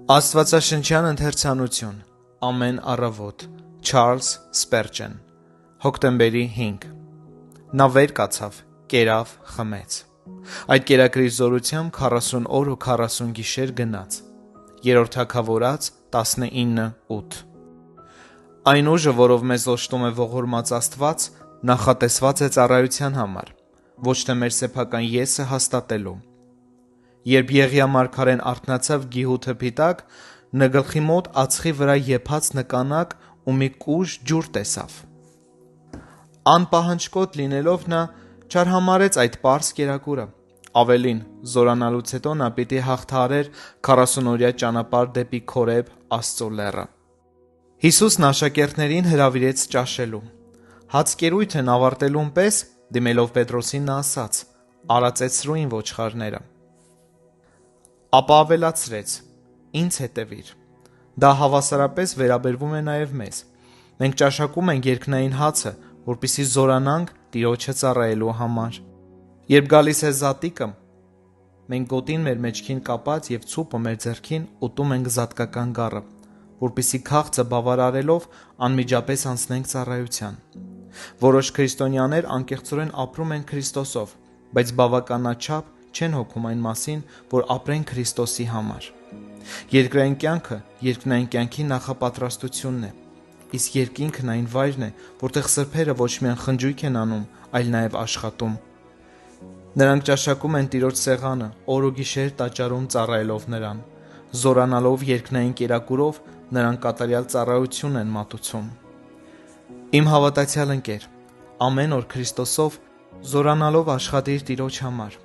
Աստվածաշնչյան ընթերցանություն Ամեն առավոտ Չարլզ Սպերջեն Հոկտեմբերի 5 Նա վեր կացավ, կերավ, խմեց։ Այդ կերակրի զորությամբ 40 օր ու 40 գիշեր գնաց։ Երրորդ Թագավորաց 19:8 Այն ուժը, որով մեզ օժտում է ողորմած Աստված, նախատեսված է ծառայության համար, ոչ թե մեր սեփական եսը հաստատելու։ Երբ Եղիա մարգարեն արթնացավ գիհու թփի տակ, նա գլխի մոտ ածխի վրա եփած նկանակ ու մի կուժ ջուր տեսավ։ Անպահանջկոտ լինելով նա չարհամարեց այդ պարզ կերակուրը։ Ավելին, զորանալուց հետո նա պիտի հաղթահարեր 40-օրյա ճանապարհ դեպի Քորեբ Աստծո լեռը։ Հիսուսն աշակերտներին հրավիրեց ճաշելու։ Հացկերույթն ավարտելուն պես, դիմելով Պետրոսին, նա ասաց. «Արածեցրու իմ ոչխարները»։ Ապա ավելացրեց. «Ինձ հետևիր»։ Դա հավասարապես վերաբերվում է նաև մեզ։ Մենք ճաշակում ենք երկնային հացը, որպեսզի զորանանք Տիրոջը ծառայելու համար։ Երբ գալիս է զատիկը, մենք գոտին մեր մեջքին կապած և ցուպը մեր ձեռքին ուտում ենք զատկական գառը, որպեսզի քաղցը բավարարելով անմիջապես անցնենք ծառայության։ Որոշ քրիստոնյաներ անկեղծորեն ապրում են Քրիստոսով, բայց բավականաչափ չեն հոգում այն մասին, որ ապրեն Քրիստոսի համար։ Երկրային կյանքը երկնային կյանքի նախապատրաստությունն է, իսկ երկինքն այն վայրն է, որտեղ սրբերը ոչ միայն խնջույք են անում, այլ նաև աշխատում։ Նրանք ճաշակում են Տիրոջ սեղանը, օր ու գիշեր տաճարում ծառայելով Նրան։ Զորանալով երկնային կերակուրով նրանք կատարյալ ծառայություն են մատուցում։ Իմ հավատացյալ ընկեր, ամեն օր Քրիստոսով զորանալով աշխատիր Տիրոջ համար։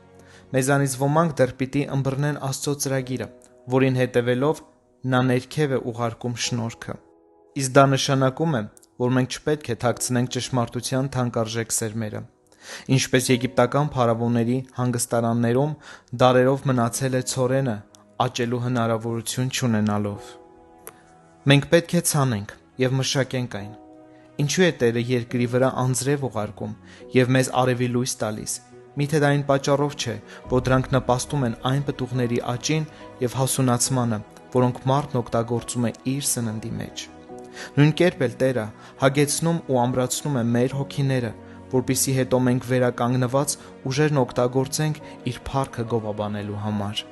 Մեզանից ոմանք դեռ պիտի ըմբռնեն Աստծո ծրագիրը, որին հետևելով Նա ներքև է ուղարկում շնորհքը։ Իսկ դա նշանակում է, որ մենք չպետք է թաքցնենք ճշմարտության թանկարժեք սերմերը, ինչպես եգիպտական փարավոնների հանգստարաններում դարերով մնացել է ցորենը, աճելու հնարավորություն չունենալով։ Մենք պետք է ցանենք և մշակենք այն։ Ինչու է Տերը երկրի վրա անձրև ուղարկում և մեզ արևի լույս տալիս։ Միթե դա այն պատճառով չէ, որ դրանք նպաստում են այն պտուղների աճին և հասունացմանը, որոնք մարդն օգտագործում է իր սննդի մեջ։ Նույն կերպ էլ Տերը հագեցնում ու ամրացնում է մեր հոգիները, որպեսզի հետո մենք վերականգնված ուժերն օգտագործենք իր փառքը գովաբանելու համար։